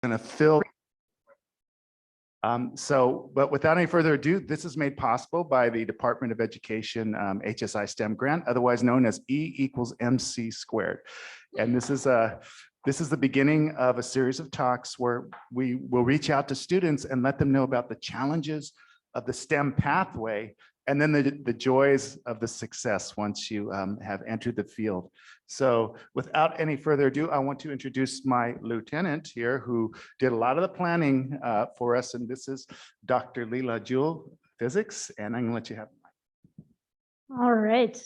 going to fill. But without any further ado, this is made possible by the Department of Education HSI STEM grant, otherwise known as E=MC². And this is the beginning of a series of talks where we will reach out to students and let them know about the challenges of the STEM pathway, and then the joys of the success once you have entered the field. So without any further ado, I want to introduce my lieutenant here who did a lot of the planning for us. And this is Dr. Leela Jewell, physics, and I'm gonna let you have the mic. All right.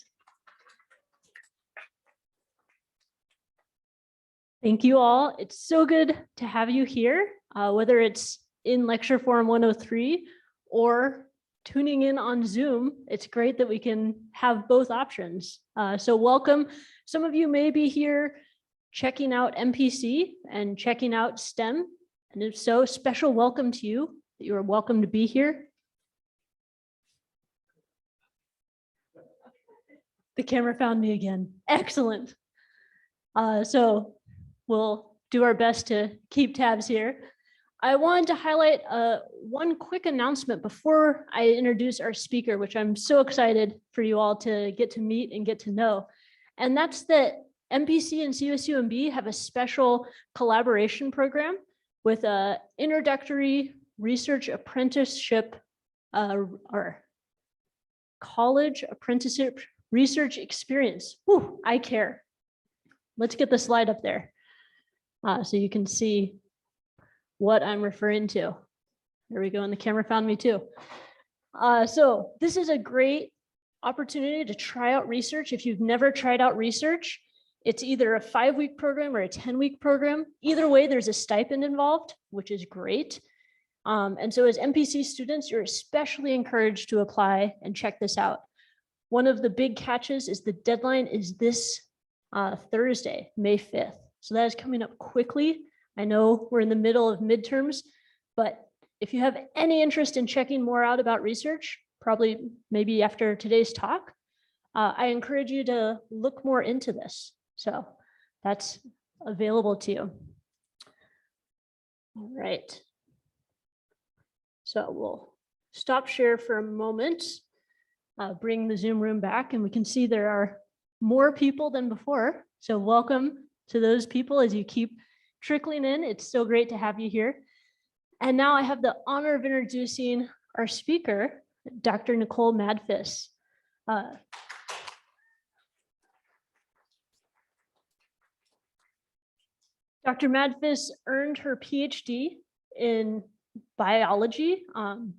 Thank you all. It's so good to have you here, whether it's in Lecture Forum 103 or tuning in on Zoom. It's great that we can have both options. So welcome. Some of you may be here checking out MPC and checking out STEM. And if so, special welcome to you. You are welcome to be here. The camera found me again. Excellent. So we'll do our best to keep tabs here. I wanted to highlight one quick announcement before I introduce our speaker, which I'm so excited for you all to get to meet and get to know. And that's that MPC and CSUMB have a special collaboration program with an introductory research apprenticeship or college apprenticeship research experience. Whew, I care. Let's get the slide up there so you can see what I'm referring to. There we go, and the camera found me too. So this is a great opportunity to try out research. If you've never tried out research, it's either a 5-week program or a 10-week program. Either way, there's a stipend involved, which is great. And so as MPC students, you're especially encouraged to apply and check this out. One of the big catches is the deadline is this Thursday, May 5th. So that is coming up quickly. I know we're in the middle of midterms, but if you have any interest in checking more out about research, probably maybe after today's talk, I encourage you to look more into this. So that's available to you. All right. So we'll stop share for a moment, bring the Zoom room back, and we can see there are more people than before. So welcome to those people as you keep trickling in. It's so great to have you here. And now I have the honor of introducing our speaker, Dr. Nicole Madfis. Dr. Madfis earned her Ph.D. in biology. It's long,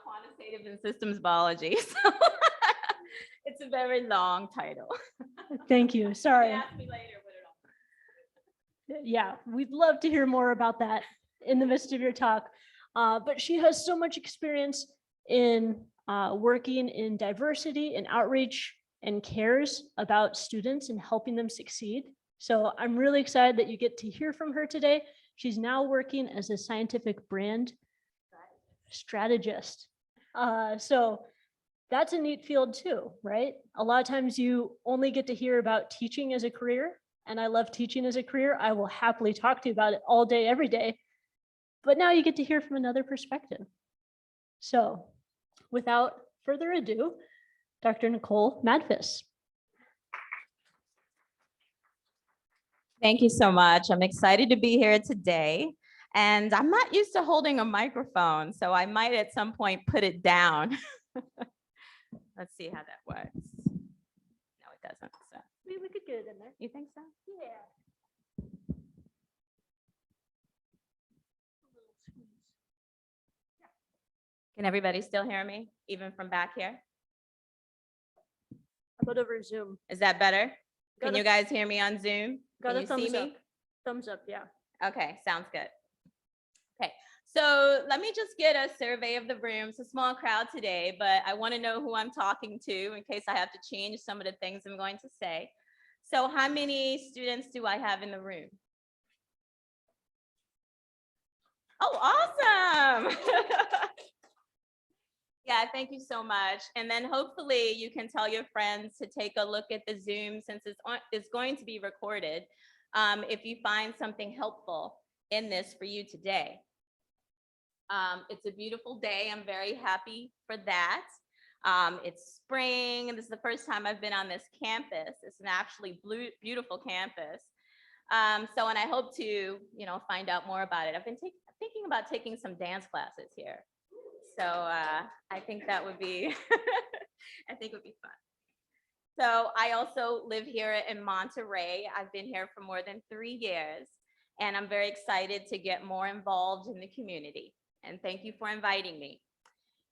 quantitative and systems biology. So it's a very long title. Thank you. Sorry. Ask me later what it Yeah, we'd love to hear more about that in the midst of your talk. But she has so much experience in working in diversity and outreach and cares about students and helping them succeed. So I'm really excited that you get to hear from her today. She's now working as a scientific brand strategist. So that's a neat field too, right? A lot of times you only get to hear about teaching as a career, and I love teaching as a career. I will happily talk to you about it all day, every day. But now you get to hear from another perspective. So without further ado, Dr. Nicole Madfis. Thank you so much. I'm excited to be here today. And I'm not used to holding a microphone, so I might at some point put it down. Let's see how that works. No, it doesn't. So. We could get it in there. You think so? Yeah. Can everybody still hear me, even from back here? How about over Zoom? Is that better? Can Got you guys hear me on Zoom? Got Can a you see thumbs up. me? Thumbs up, yeah. Okay, sounds good. Okay, so let me just get a survey of the room. It's a small crowd today, but I want to know who I'm talking to in case I have to change some of the things I'm going to say. So how many students do I have in the room? Oh, awesome. Yeah, thank you so much. And then hopefully you can tell your friends to take a look at the Zoom since it's going to be recorded. if you find something helpful in this for you today. It's a beautiful day. I'm very happy for that. It's spring, and this is the first time I've been on this campus. It's an actually beautiful campus. And I hope to, find out more about it. I've been thinking about taking some dance classes here. So I think that would be, I think would be fun. So I also live here in Monterey. I've been here for more than 3 years, and I'm very excited to get more involved in the community. And thank you for inviting me.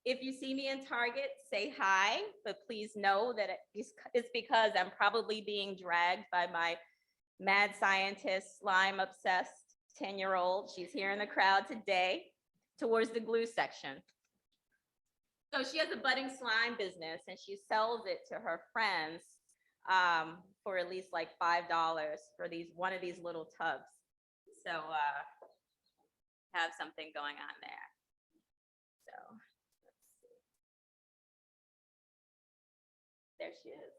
If you see me in Target, say hi, but please know that it's because I'm probably being dragged by my mad scientist, slime obsessed 10-year-old. She's here in the crowd today towards the glue section. So she has a budding slime business, and she sells it to her friends for at least like $5 for one of these little tubs. So have something going on there. So let's see. There she is.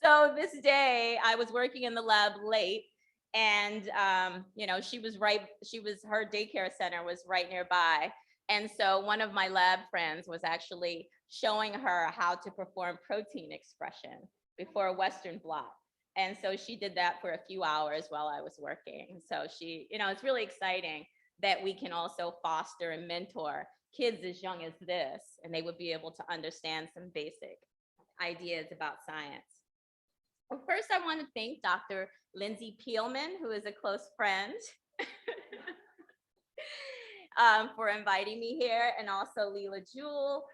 So this day I was working in the lab late, and her daycare center was right nearby. And so one of my lab friends was actually showing her how to perform protein expression before a Western blot. And so she did that for a few hours while I was working. So it's really exciting that we can also foster and mentor kids as young as this, and they would be able to understand some basic ideas about science. Well, first I want to thank Dr. Lindsay Peelman, who is a close friend, for inviting me here, and also Leela Jewell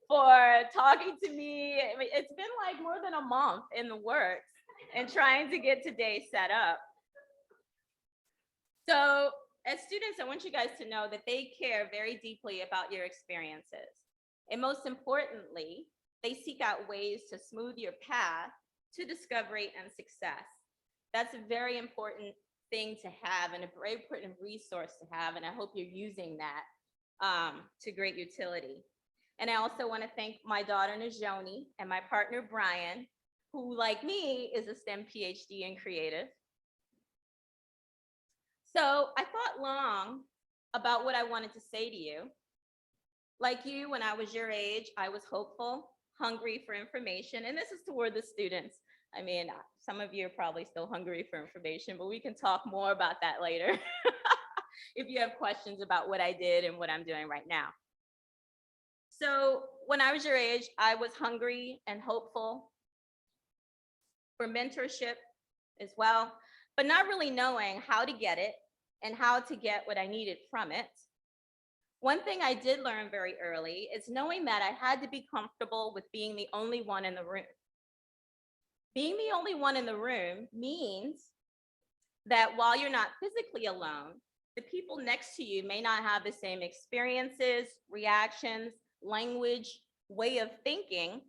for talking to me. I mean, it's been like more than a month in the works and trying to get today set up. So as students, I want you guys to know that they care very deeply about your experiences. And most importantly, they seek out ways to smooth your path to discovery and success. That's a very important thing to have, and a very important resource to have. And I hope you're using that to great utility. And I also want to thank my daughter, Najoni, and my partner, Brian, who, like me, is a STEM PhD in creative. So I thought long about what I wanted to say to you. Like you, when I was your age, I was hopeful, hungry for information. And this is toward the students. I mean, some of you are probably still hungry for information, but we can talk more about that later if you have questions about what I did and what I'm doing right now. So when I was your age, I was hungry and hopeful for mentorship as well, but not really knowing how to get it and how to get what I needed from it. One thing I did learn very early is knowing that I had to be comfortable with being the only one in the room. Being the only one in the room means that while you're not physically alone, the people next to you may not have the same experiences, reactions, language, way of thinking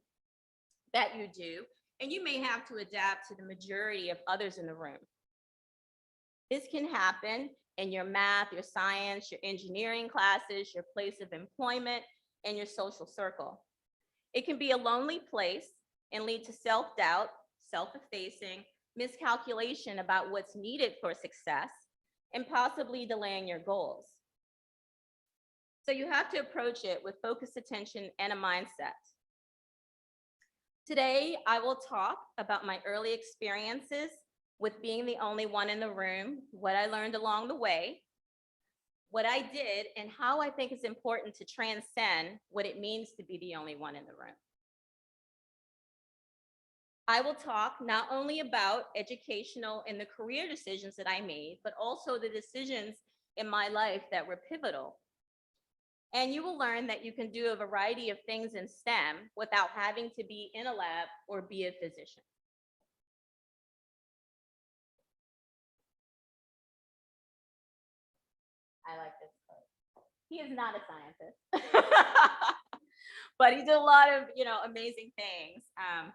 that you do, and you may have to adapt to the majority of others in the room. This can happen in your math, your science, your engineering classes, your place of employment, and your social circle. It can be a lonely place and lead to self-doubt, self-effacing, miscalculation about what's needed for success, and possibly delaying your goals. So you have to approach it with focused attention and a mindset. Today, I will talk about my early experiences with being the only one in the room, what I learned along the way, what I did, and how I think it's important to transcend what it means to be the only one in the room. I will talk not only about educational and the career decisions that I made, but also the decisions in my life that were pivotal. And you will learn that you can do a variety of things in STEM without having to be in a lab or be a physician. I like this quote. He is not a scientist, but he did a lot of, amazing things.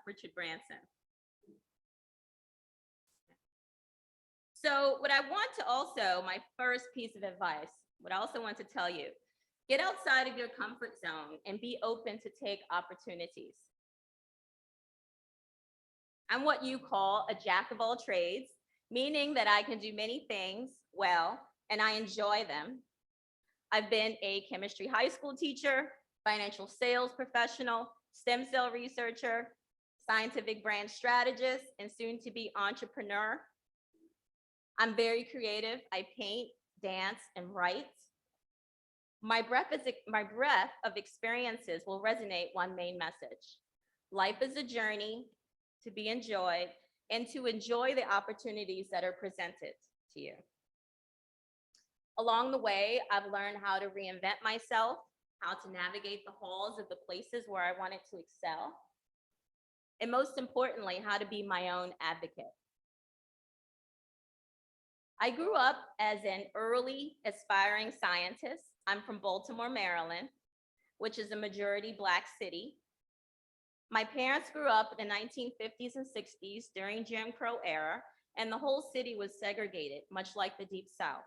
Richard Branson. So what I want to also, my first piece of advice, what I also want to tell you, get outside of your comfort zone and be open to take opportunities. I'm what you call a jack of all trades, meaning that I can do many things well, and I enjoy them. I've been a chemistry high school teacher, financial sales professional, stem cell researcher, scientific brand strategist, and soon to be entrepreneur. I'm very creative. I paint, dance, and write. My breadth of experiences will resonate one main message. Life is a journey to be enjoyed and to enjoy the opportunities that are presented to you. Along the way, I've learned how to reinvent myself, how to navigate the halls of the places where I wanted to excel, and most importantly, how to be my own advocate. I grew up as an early aspiring scientist. I'm from Baltimore, Maryland, which is a majority Black city. My parents grew up in the 1950s and 60s during Jim Crow era, and the whole city was segregated, much like the Deep South.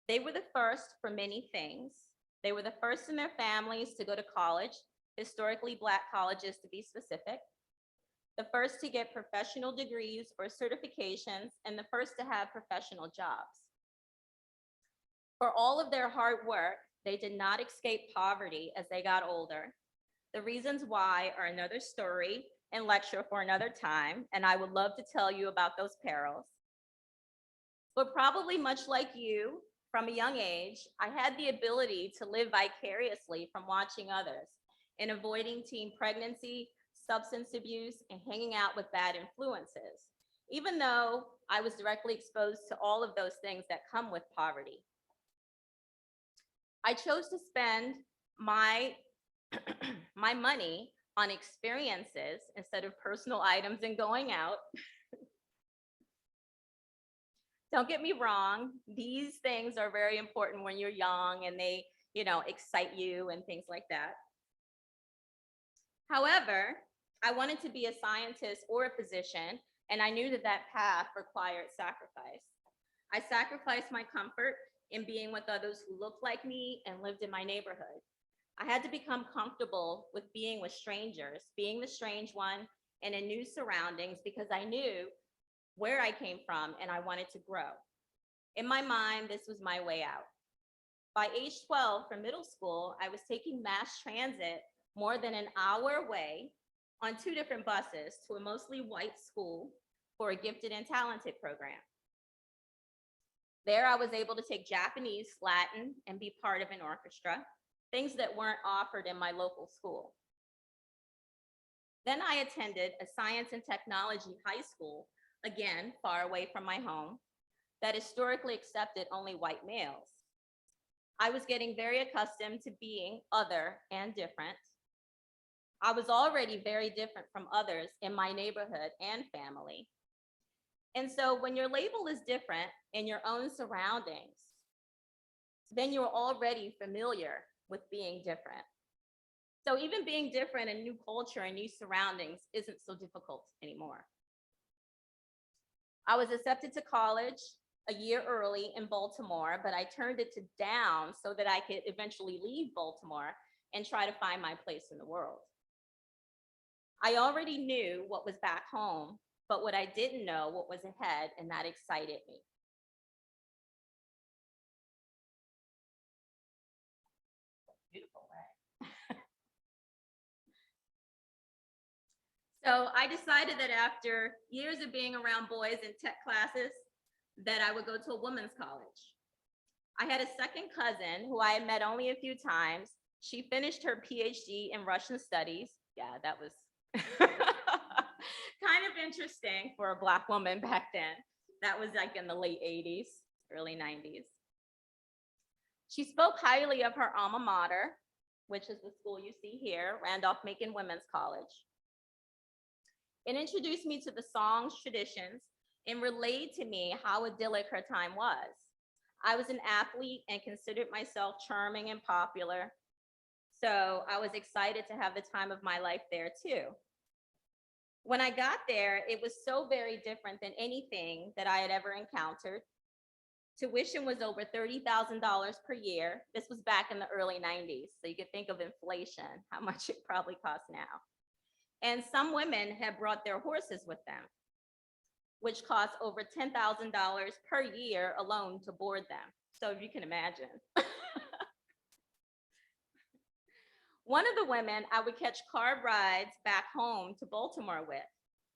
They were the first for many things. They were the first in their families to go to college, historically Black colleges to be specific, the first to get professional degrees or certifications, and the first to have professional jobs. For all of their hard work, they did not escape poverty as they got older. The reasons why are another story and lecture for another time, and I would love to tell you about those perils. But probably much like you, from a young age, I had the ability to live vicariously from watching others and avoiding teen pregnancy, substance abuse, and hanging out with bad influences, even though I was directly exposed to all of those things that come with poverty. I chose to spend my money on experiences instead of personal items and going out. Don't get me wrong, these things are very important when you're young and they, excite you and things like that. However, I wanted to be a scientist or a physician, and I knew that that path required sacrifice. I sacrificed my comfort in being with others who looked like me and lived in my neighborhood. I had to become comfortable with being with strangers, being the strange one, and in new surroundings because I knew where I came from and I wanted to grow. In my mind, this was my way out. By age 12, for middle school, I was taking mass transit more than an hour away on 2 different buses to a mostly white school for a gifted and talented program. There, I was able to take Japanese, Latin, and be part of an orchestra, things that weren't offered in my local school. Then I attended a science and technology high school, again, far away from my home, that historically accepted only white males. I was getting very accustomed to being other and different. I was already very different from others in my neighborhood and family. And so when your label is different in your own surroundings, then you're already familiar with being different. So even being different in new culture and new surroundings isn't so difficult anymore. I was accepted to college a year early in Baltimore, but I turned it down so that I could eventually leave Baltimore and try to find my place in the world. I already knew what was back home, but what I didn't know what was ahead, and that excited me. Beautiful, right? So I decided that after years of being around boys in tech classes, that I would go to a women's college. I had a second cousin who I had met only a few times. She finished her Ph.D. in Russian studies. Yeah, that was kind of interesting for a Black woman back then. That was like in the late 80s, early 90s. She spoke highly of her alma mater, which is the school you see here, Randolph-Macon Women's College. It introduced me to the songs, traditions, and relayed to me how idyllic her time was. I was an athlete and considered myself charming and popular, so I was excited to have the time of my life there too. When I got there, it was so very different than anything that I had ever encountered. Tuition was over $30,000 per year. This was back in the early 90s, so you could think of inflation, how much it probably costs now. And some women had brought their horses with them, which cost over $10,000 per year alone to board them. So if you can imagine. One of the women I would catch car rides back home to Baltimore with.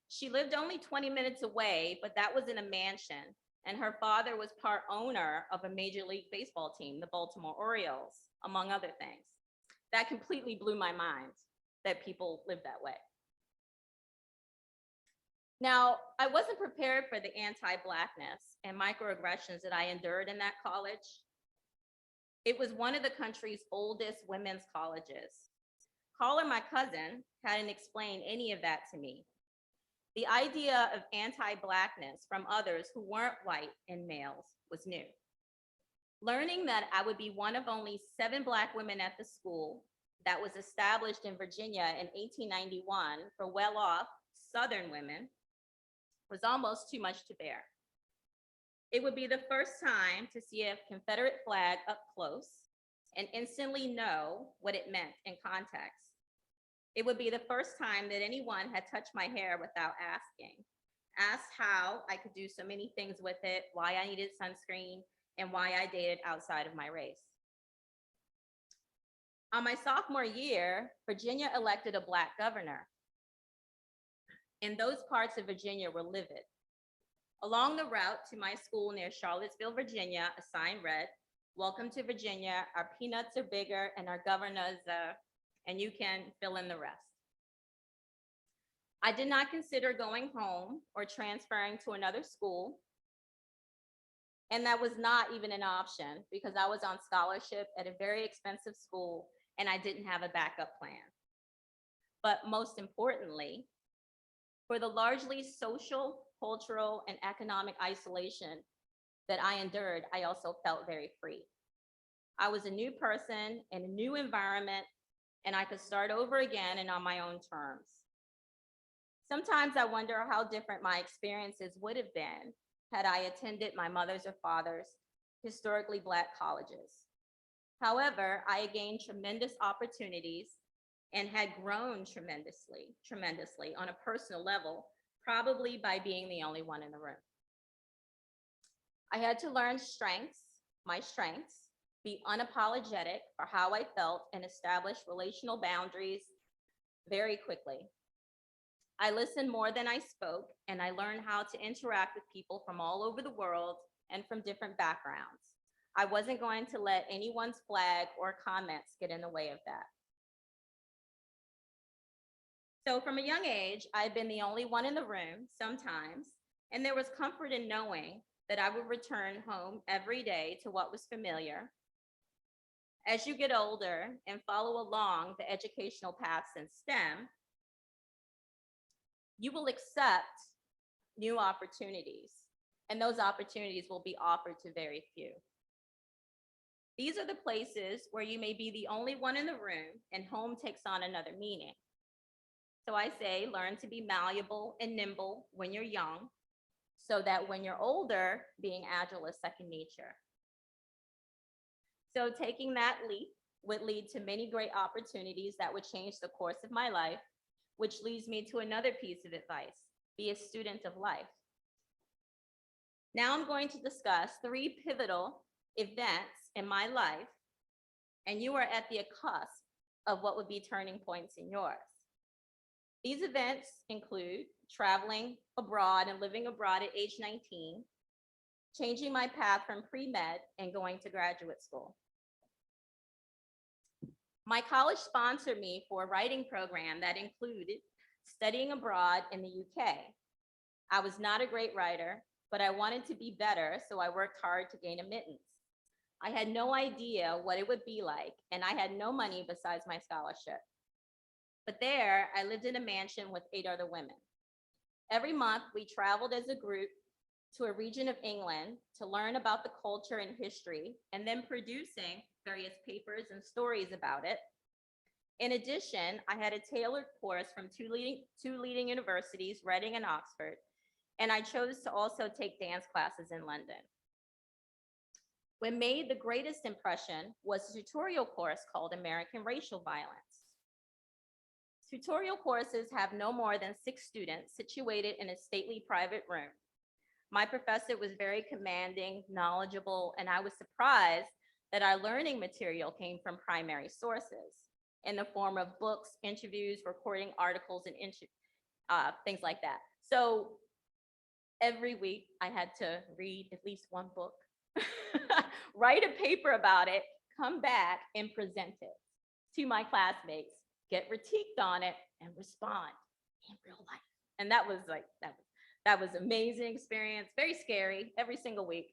She lived only 20 minutes away, but that was in a mansion. And her father was part owner of a Major League Baseball team, the Baltimore Orioles, among other things. That completely blew my mind that people live that way. Now, I wasn't prepared for the anti-Blackness and microaggressions that I endured in that college. It was one of the country's oldest women's colleges. Calling my cousin hadn't explained any of that to me. The idea of anti-Blackness from others who weren't white and males was new. Learning that I would be one of only 7 Black women at the school that was established in Virginia in 1891 for well-off Southern women was almost too much to bear. It would be the first time to see a Confederate flag up close and instantly know what it meant in context. It would be the first time that anyone had touched my hair without asking, asked how I could do so many things with it, why I needed sunscreen, and why I dated outside of my race. On my sophomore year, Virginia elected a Black governor, and those parts of Virginia were livid. Along the route to my school near Charlottesville, Virginia, a sign read, "Welcome to Virginia, our peanuts are bigger and our governor's," and you can fill in the rest. I did not consider going home or transferring to another school, and that was not even an option because I was on scholarship at a very expensive school and I didn't have a backup plan. But most importantly, for the largely social, cultural, and economic isolation that I endured, I also felt very free. I was a new person in a new environment, and I could start over again and on my own terms. Sometimes I wonder how different my experiences would have been had I attended my mother's or father's historically Black colleges. However, I gained tremendous opportunities and had grown tremendously on a personal level, probably by being the only one in the room. I had to learn my strengths, be unapologetic for how I felt, and establish relational boundaries very quickly. I listened more than I spoke, and I learned how to interact with people from all over the world and from different backgrounds. I wasn't going to let anyone's flag or comments get in the way of that. So from a young age, I've been the only one in the room sometimes, and there was comfort in knowing that I would return home every day to what was familiar. As you get older and follow along the educational paths in STEM, you will accept new opportunities, and those opportunities will be offered to very few. These are the places where you may be the only one in the room and home takes on another meaning. So I say, learn to be malleable and nimble when you're young, so that when you're older, being agile is second nature. So taking that leap would lead to many great opportunities that would change the course of my life, which leads me to another piece of advice: be a student of life. Now I'm going to discuss 3 pivotal events in my life, and you are at the cusp of what would be turning points in yours. These events include traveling abroad and living abroad at age 19, changing my path from pre-med and going to graduate school. My college sponsored me for a writing program that included studying abroad in the UK. I was not a great writer, but I wanted to be better, so I worked hard to gain admittance. I had no idea what it would be like, and I had no money besides my scholarship. But there, I lived in a mansion with 8 other women. Every month, we traveled as a group to a region of England to learn about the culture and history, and then producing various papers and stories about it. In addition, I had a tailored course from two leading universities, Reading and Oxford, and I chose to also take dance classes in London. What made the greatest impression was a tutorial course called American Racial Violence. Tutorial courses have no more than 6 students situated in a stately private room. My professor was very commanding, knowledgeable, and I was surprised that our learning material came from primary sources in the form of books, interviews, recording articles, and things like that. So every week I had to read at least one book, write a paper about it, come back and present it to my classmates, get critiqued on it, and respond in real life. And that was amazing experience, very scary every single week.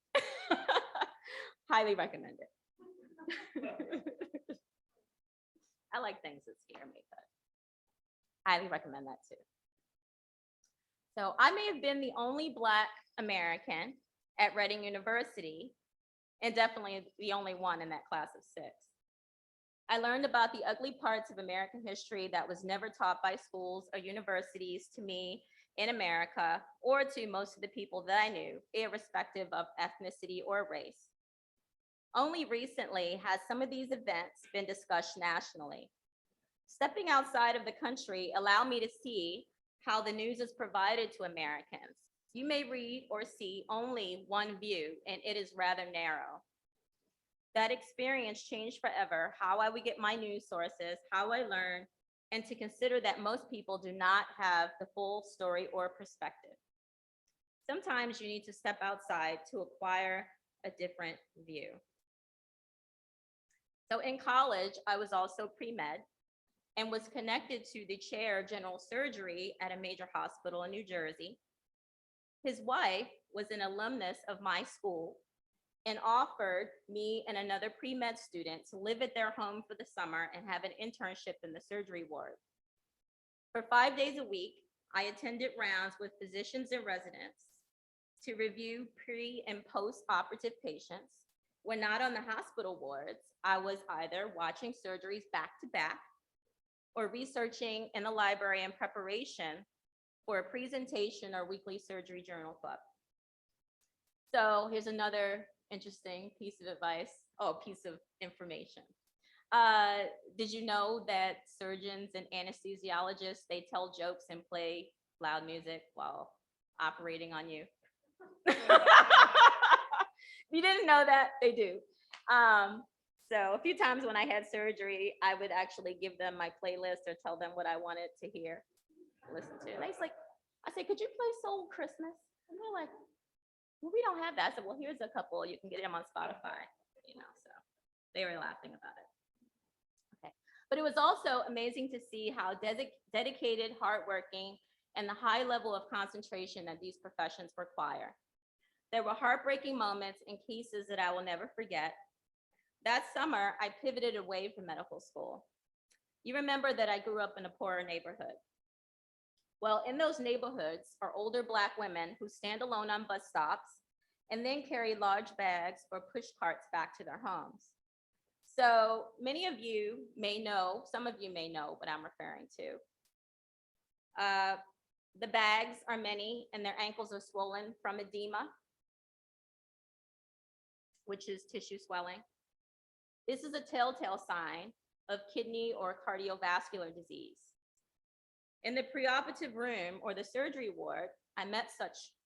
Highly recommend it. I like things that scare me, but highly recommend that too. So I may have been the only Black American at Reading University, and definitely the only one in that class of 6. I learned about the ugly parts of American history that was never taught by schools or universities to me in America, or to most of the people that I knew, irrespective of ethnicity or race. Only recently has some of these events been discussed nationally. Stepping outside of the country allowed me to see how the news is provided to Americans. You may read or see only one view, and it is rather narrow. That experience changed forever how I would get my news sources, how I learn, and to consider that most people do not have the full story or perspective. Sometimes you need to step outside to acquire a different view. So in college, I was also pre-med and was connected to the chair of general surgery at a major hospital in New Jersey. His wife was an alumnus of my school and offered me and another pre-med student to live at their home for the summer and have an internship in the surgery ward. For 5 days a week, I attended rounds with physicians and residents to review pre- and post-operative patients. When not on the hospital wards, I was either watching surgeries back to back or researching in the library in preparation for a presentation or weekly surgery journal club. So here's another interesting piece of advice, piece of information. Did you know that surgeons and anesthesiologists, they tell jokes and play loud music while operating on you? You didn't know that? They do. So a few times when I had surgery, I would actually give them my playlist or tell them what I wanted to hear, listen to. And I said, could you play Soul Christmas? And they're like, well, we don't have that. I said, well, here's a couple. You can get them on Spotify, so they were laughing about it. Okay. But it was also amazing to see how dedicated, hardworking, and the high level of concentration that these professions require. There were heartbreaking moments and cases that I will never forget. That summer, I pivoted away from medical school. You remember that I grew up in a poorer neighborhood. Well, in those neighborhoods are older Black women who stand alone on bus stops and then carry large bags or push carts back to their homes. So many of you may know, some of you may know what I'm referring to. The bags are many and their ankles are swollen from edema, which is tissue swelling. This is a telltale sign of kidney or cardiovascular disease. In the preoperative room or the surgery ward, I met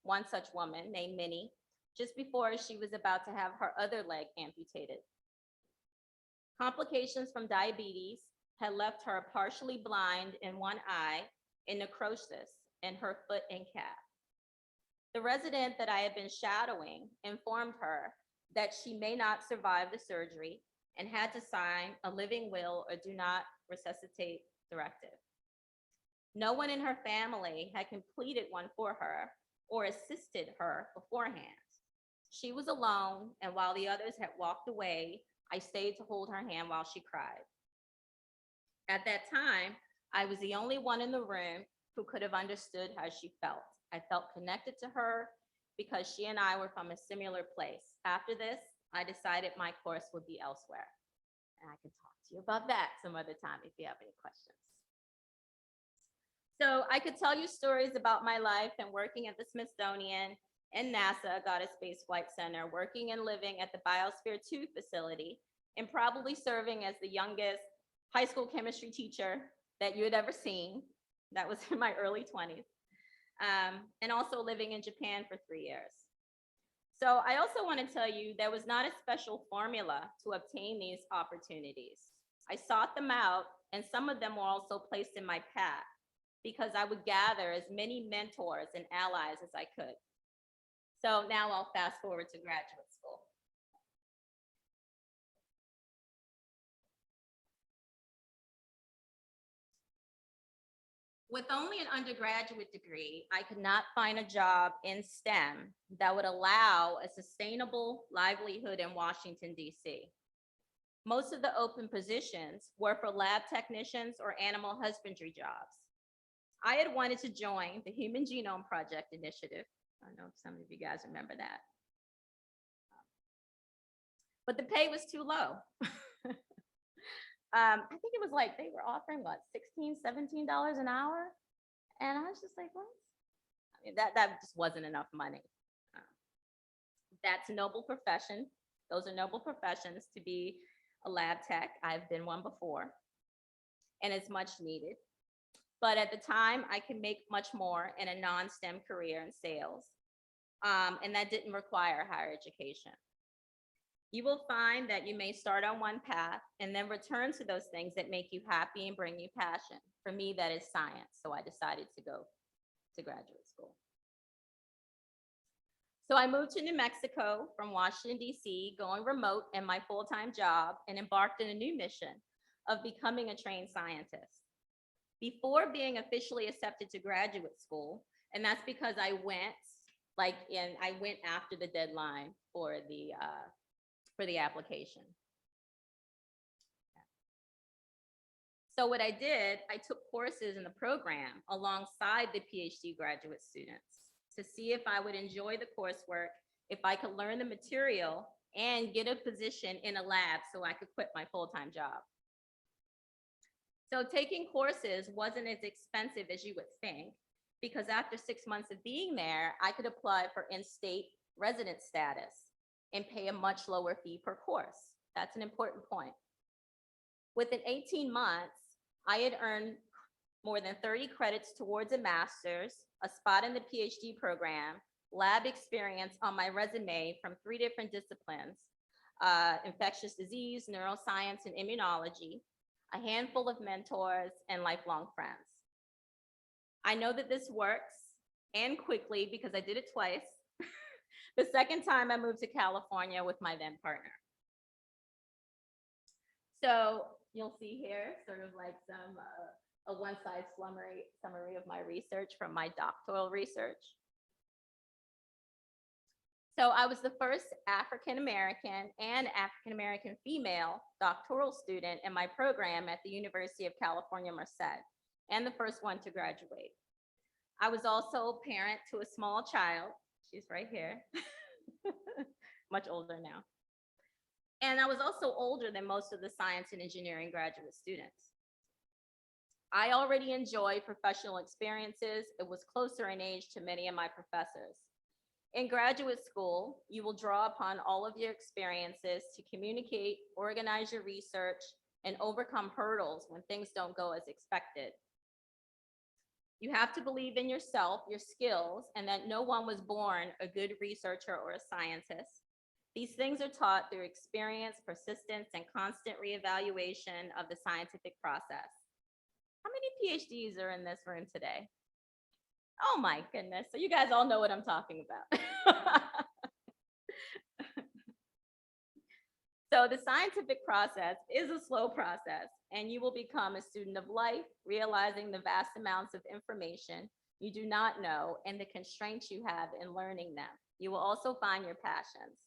one such woman named Minnie just before she was about to have her other leg amputated. Complications from diabetes had left her partially blind in one eye and necrosis in her foot and calf. The resident that I had been shadowing informed her that she may not survive the surgery and had to sign a living will or do not resuscitate directive. No one in her family had completed one for her or assisted her beforehand. She was alone, and while the others had walked away, I stayed to hold her hand while she cried. At that time, I was the only one in the room who could have understood how she felt. I felt connected to her because she and I were from a similar place. After this, I decided my course would be elsewhere. And I can talk to you about that some other time if you have any questions. So I could tell you stories about my life and working at the Smithsonian and NASA Goddard Space Flight Center, working and living at the Biosphere 2 facility, and probably serving as the youngest high school chemistry teacher that you had ever seen. That was in my early 20s. And also living in Japan for 3 years. So I also want to tell you there was not a special formula to obtain these opportunities. I sought them out, and some of them were also placed in my path because I would gather as many mentors and allies as I could. So now I'll fast forward to graduate school. With only an undergraduate degree, I could not find a job in STEM that would allow a sustainable livelihood in Washington, D.C. Most of the open positions were for lab technicians or animal husbandry jobs. I had wanted to join the Human Genome Project initiative. I don't know if some of you guys remember that. But the pay was too low. I think it was like they were offering what, $16, $17 an hour? And I was just like, what? I mean, that just wasn't enough money. That's a noble profession. Those are noble professions to be a lab tech. I've been one before, and it's much needed. But at the time, I could make much more in a non-STEM career in sales, and that didn't require higher education. You will find that you may start on one path and then return to those things that make you happy and bring you passion. For me, that is science. So I decided to go to graduate school. So I moved to New Mexico from Washington, D.C., going remote in my full-time job, and embarked on a new mission of becoming a trained scientist. Before being officially accepted to graduate school, and that's because I went after the deadline for the application. So what I did, I took courses in the program alongside the Ph.D. graduate students to see if I would enjoy the coursework, if I could learn the material and get a position in a lab so I could quit my full-time job. So taking courses wasn't as expensive as you would think, because after 6 months of being there, I could apply for in-state resident status and pay a much lower fee per course. That's an important point. Within 18 months, I had earned more than 30 credits towards a master's, a spot in the PhD program, lab experience on my resume from 3 different disciplines, infectious disease, neuroscience, and immunology, a handful of mentors, and lifelong friends. I know that this works, and quickly, because I did it twice. The second time I moved to California with my then partner. So you'll see here sort of like a one-side summary of my research from my doctoral research. So I was the first African-American and African-American female doctoral student in my program at the University of California, Merced, and the first one to graduate. I was also a parent to a small child. She's right here, much older now. And I was also older than most of the science and engineering graduate students. I already enjoyed professional experiences. It was closer in age to many of my professors. In graduate school, you will draw upon all of your experiences to communicate, organize your research, and overcome hurdles when things don't go as expected. You have to believe in yourself, your skills, and that no one was born a good researcher or a scientist. These things are taught through experience, persistence, and constant reevaluation of the scientific process. How many PhDs are in this room today? Oh my goodness. So you guys all know what I'm talking about. So the scientific process is a slow process, and you will become a student of life, realizing the vast amounts of information you do not know and the constraints you have in learning them. You will also find your passions.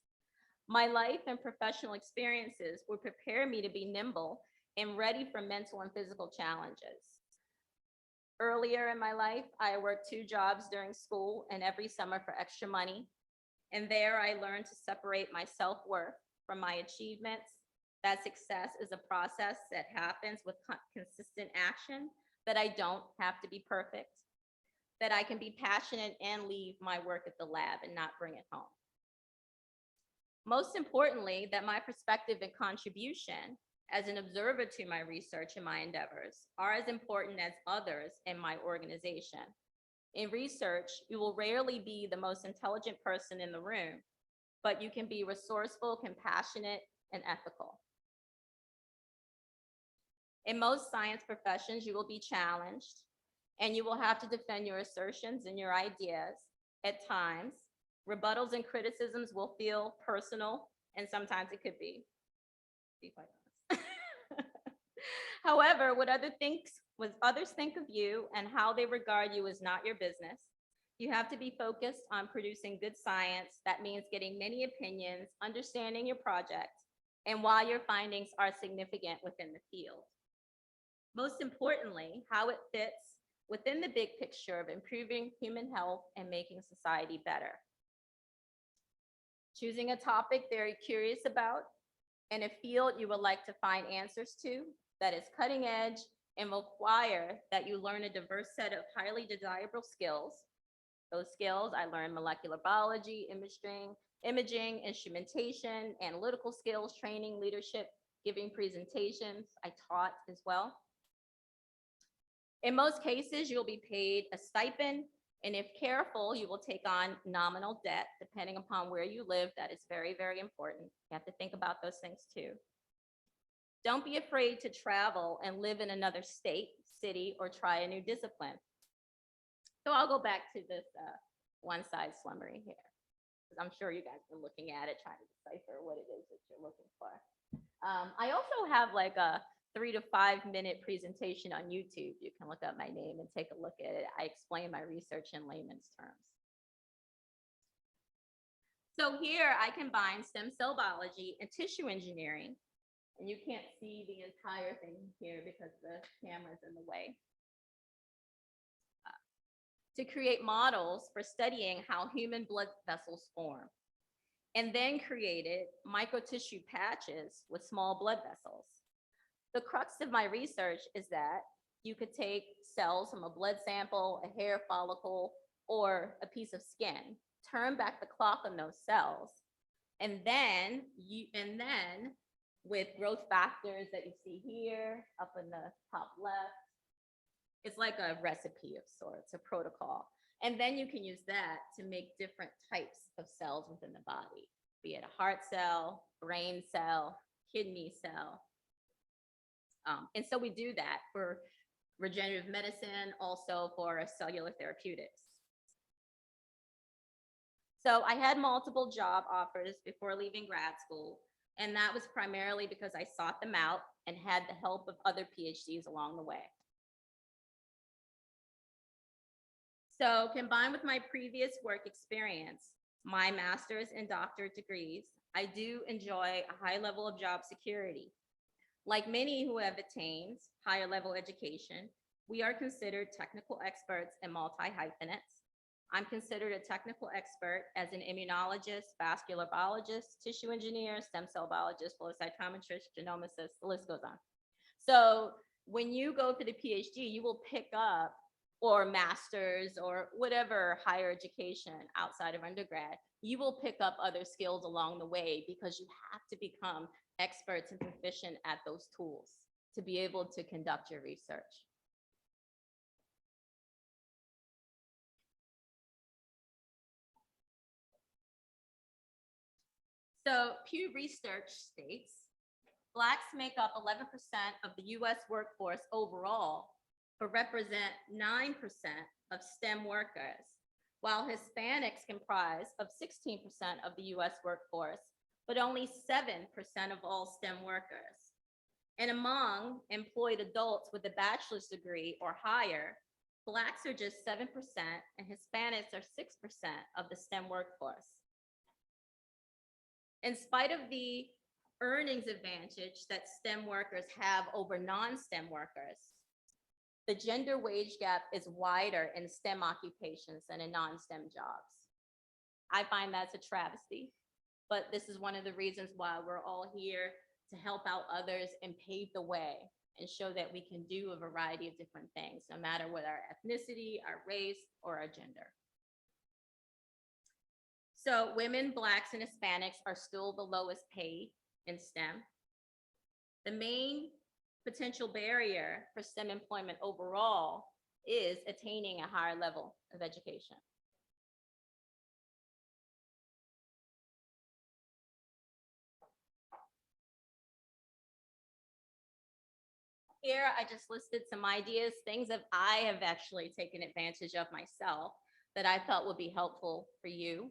My life and professional experiences will prepare me to be nimble and ready for mental and physical challenges. Earlier in my life, I worked 2 jobs during school and every summer for extra money. And there I learned to separate my self-worth from my achievements, that success is a process that happens with consistent action, that I don't have to be perfect, that I can be passionate and leave my work at the lab and not bring it home. Most importantly, that my perspective and contribution as an observer to my research and my endeavors are as important as others in my organization. In research, you will rarely be the most intelligent person in the room, but you can be resourceful, compassionate, and ethical. In most science professions, you will be challenged and you will have to defend your assertions and your ideas. At times, rebuttals and criticisms will feel personal, and sometimes it could be quite honest. However, what others think of you and how they regard you is not your business. You have to be focused on producing good science. That means getting many opinions, understanding your project, and why your findings are significant within the field. Most importantly, how it fits within the big picture of improving human health and making society better. Choosing a topic very curious about and a field you would like to find answers to that is cutting edge and require that you learn a diverse set of highly desirable skills. Those skills, I learned molecular biology, imaging, instrumentation, analytical skills, training, leadership, giving presentations. I taught as well. In most cases, you'll be paid a stipend, and if careful, you will take on nominal debt, depending upon where you live. That is very, very important. You have to think about those things too. Don't be afraid to travel and live in another state, city, or try a new discipline. So I'll go back to this one-side summary here, because I'm sure you guys have been looking at it, trying to decipher what it is that you're looking for. I also have like a 3 to 5 minute presentation on YouTube. You can look up my name and take a look at it. I explain my research in layman's terms. So here I combine stem cell biology and tissue engineering. And you can't see the entire thing here because the camera's in the way. To create models for studying how human blood vessels form, and then created microtissue patches with small blood vessels. The crux of my research is that you could take cells from a blood sample, a hair follicle, or a piece of skin, turn back the clock on those cells, and then with growth factors that you see here up in the top left, it's like a recipe of sorts, a protocol. And then you can use that to make different types of cells within the body, be it a heart cell, brain cell, kidney cell. And so we do that for regenerative medicine, also for cellular therapeutics. So I had multiple job offers before leaving grad school, and that was primarily because I sought them out and had the help of other PhDs along the way. So combined with my previous work experience, my master's and doctorate degrees, I do enjoy a high level of job security. Like many who have attained higher level education, we are considered technical experts and multi-hyphenates. I'm considered a technical expert as an immunologist, vascular biologist, tissue engineer, stem cell biologist, flow cytometrist, genomicist, the list goes on. So when you go for the PhD, you will pick up, or master's or whatever higher education outside of undergrad, you will pick up other skills along the way because you have to become experts and proficient at those tools to be able to conduct your research. So Pew Research states, Blacks make up 11% of the US workforce overall, but represent 9% of STEM workers, while Hispanics comprise of 16% of the US workforce, but only 7% of all STEM workers. And among employed adults with a bachelor's degree or higher, Blacks are just 7% and Hispanics are 6% of the STEM workforce. In spite of the earnings advantage that STEM workers have over non-STEM workers, the gender wage gap is wider in STEM occupations than in non-STEM jobs. I find that's a travesty, but this is one of the reasons why we're all here to help out others and pave the way and show that we can do a variety of different things, no matter what our ethnicity, our race, or our gender. So women, Blacks, and Hispanics are still the lowest paid in STEM. The main potential barrier for STEM employment overall is attaining a higher level of education. Here, I just listed some ideas, things that I have actually taken advantage of myself that I felt would be helpful for you.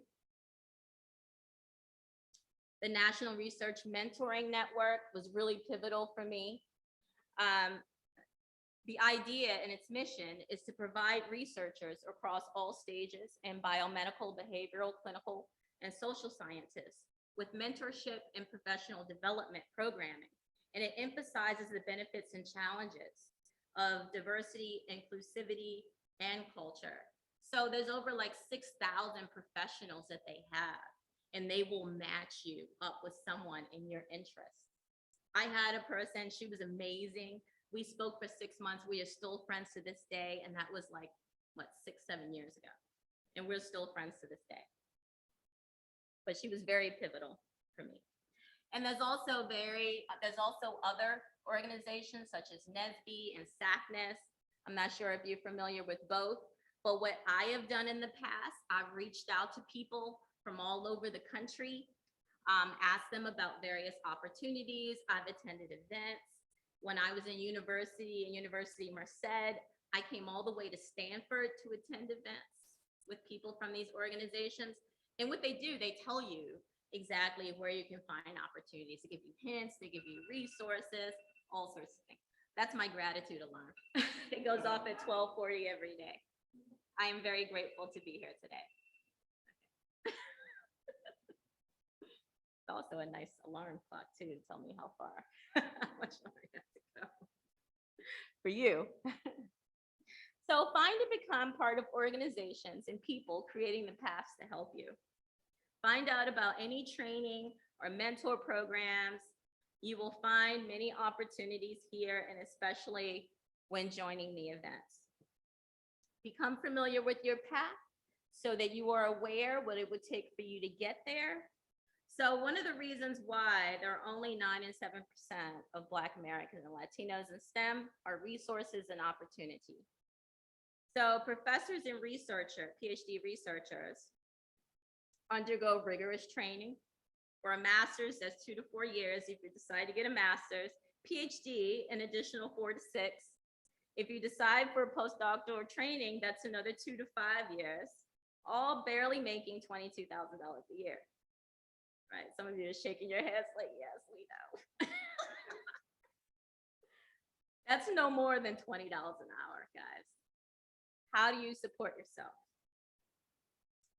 The National Research Mentoring Network was really pivotal for me. The idea and its mission is to provide researchers across all stages in biomedical, behavioral, clinical, and social scientists with mentorship and professional development programming. And it emphasizes the benefits and challenges of diversity, inclusivity, and culture. So there's over like 6,000 professionals that they have, and they will match you up with someone in your interest. I had a person, she was amazing. We spoke for 6 months. We are still friends to this day. And that was like, what, 6, 7 years ago. And we're still friends to this day. But she was very pivotal for me. And there's also other organizations such as NSBE and SACNES. I'm not sure if you're familiar with both, but what I have done in the past, I've reached out to people from all over the country, asked them about various opportunities. I've attended events. When I was in University Merced, I came all the way to Stanford to attend events with people from these organizations. And what they do, they tell you exactly where you can find opportunities. They give you hints, they give you resources, all sorts of things. That's my gratitude alarm. It goes off at 12:40 every day. I am very grateful to be here today. It's also a nice alarm clock too, to tell me how far, how much longer I have to go for you. So find and become part of organizations and people creating the paths to help you. Find out about any training or mentor programs. You will find many opportunities here, and especially when joining the events. Become familiar with your path so that you are aware what it would take for you to get there. So one of the reasons why there are only 9 and 7% of Black Americans and Latinos in STEM are resources and opportunity. So professors and Ph.D. researchers undergo rigorous training. For a master's, that's 2 to 4 years. If you decide to get a master's, Ph.D., an additional 4 to 6. If you decide for postdoctoral training, that's another 2 to 5 years, all barely making $22,000 a year. Right? Some of you are shaking your heads like, yes, we know. That's no more than $20 an hour, guys. How do you support yourself?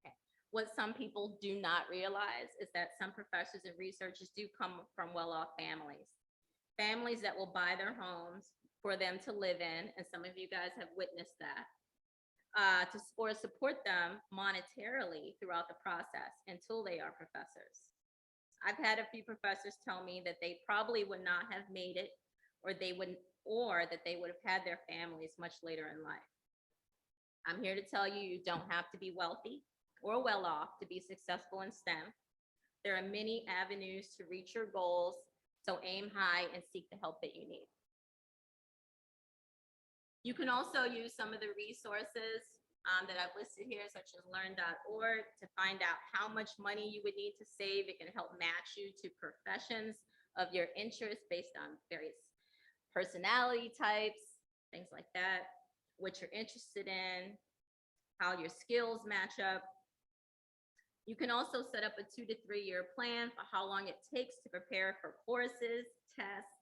Okay. What some people do not realize is that some professors and researchers do come from well-off families, families that will buy their homes for them to live in, and some of you guys have witnessed that, to support them monetarily throughout the process until they are professors. I've had a few professors tell me that they probably would not have made it, or that they would have had their families much later in life. I'm here to tell you, you don't have to be wealthy or well off to be successful in STEM. There are many avenues to reach your goals, so aim high and seek the help that you need. You can also use some of the resources that I've listed here, such as learn.org, to find out how much money you would need to save. It can help match you to professions of your interest based on various personality types, things like that, what you're interested in, how your skills match up. You can also set up a 2 to 3 year plan for how long it takes to prepare for courses, tests,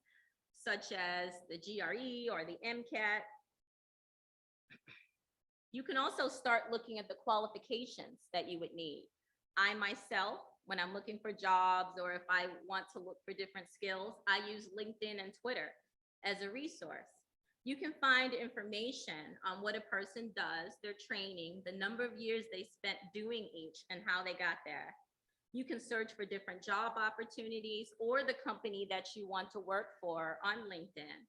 such as the GRE or the MCAT. You can also start looking at the qualifications that you would need. I myself, when I'm looking for jobs or if I want to look for different skills, I use LinkedIn and Twitter as a resource. You can find information on what a person does, their training, the number of years they spent doing each, and how they got there. You can search for different job opportunities or the company that you want to work for on LinkedIn.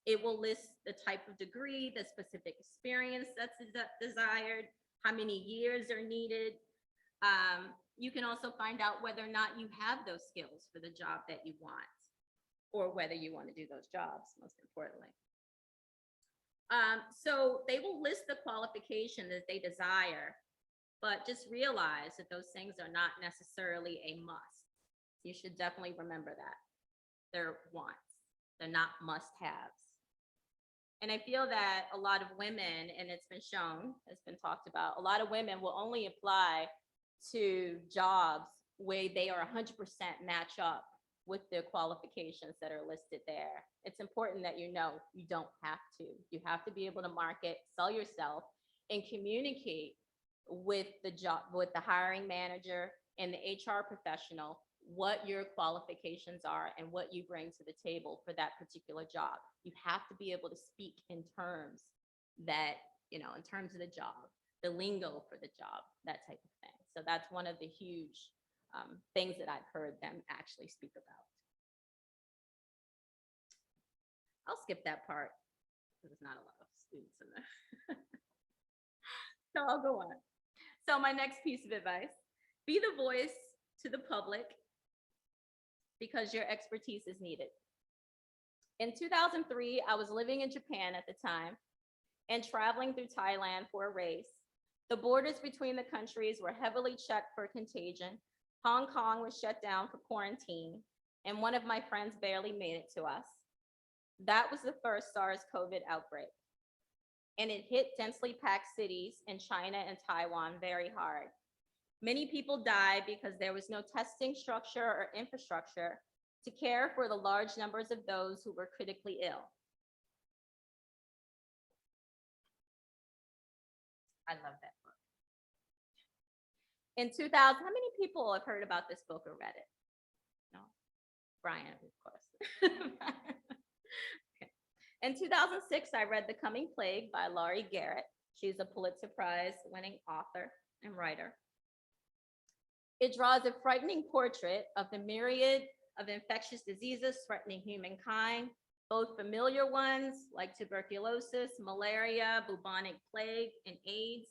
It will list the type of degree, the specific experience that's desired, how many years are needed. You can also find out whether or not you have those skills for the job that you want. or whether you want to do those jobs, most importantly. So they will list the qualification that they desire, but just realize that those things are not necessarily a must. You should definitely remember that. They're wants, they're not must-haves. And I feel that a lot of women, and it's been shown, it's been talked about, a lot of women will only apply to jobs where they are 100% match up with the qualifications that are listed there. It's important that you know you don't have to. You have to be able to market, sell yourself, and communicate with the job, with the hiring manager and the HR professional, what your qualifications are and what you bring to the table for that particular job. You have to be able to speak in terms that, in terms of the job, the lingo for the job, that type of thing. So that's one of the huge things that I've heard them actually speak about. I'll skip that part because there's not a lot of students in there. So I'll go on. So my next piece of advice, be the voice to the public because your expertise is needed. In 2003, I was living in Japan at the time and traveling through Thailand for a race. The borders between the countries were heavily checked for contagion. Hong Kong was shut down for quarantine, and one of my friends barely made it to us. That was the first SARS-CoV outbreak, and it hit densely packed cities in China and Taiwan very hard. Many people died because there was no testing structure or infrastructure to care for the large numbers of those who were critically ill. I love that book. In 2000, how many people have heard about this book or read it? No? Brian, of course. Okay. In 2006, I read The Coming Plague by Laurie Garrett. She's a Pulitzer Prize winning author and writer. It draws a frightening portrait of the myriad of infectious diseases threatening humankind, both familiar ones like tuberculosis, malaria, bubonic plague, and AIDS,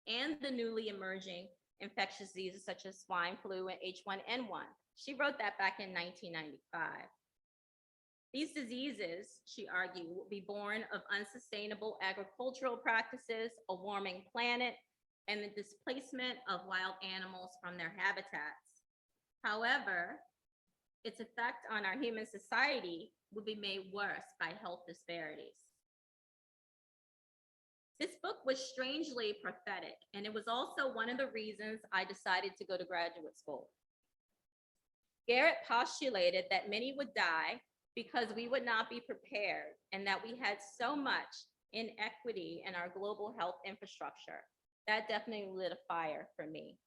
and the newly emerging infectious diseases such as swine flu and H1N1. She wrote that back in 1995. These diseases, she argued, will be born of unsustainable agricultural practices, a warming planet, and the displacement of wild animals from their habitats. However, its effect on our human society would be made worse by health disparities. This book was strangely prophetic, and it was also one of the reasons I decided to go to graduate school. Garrett postulated that many would die because we would not be prepared and that we had so much inequity in our global health infrastructure. That definitely lit a fire for me.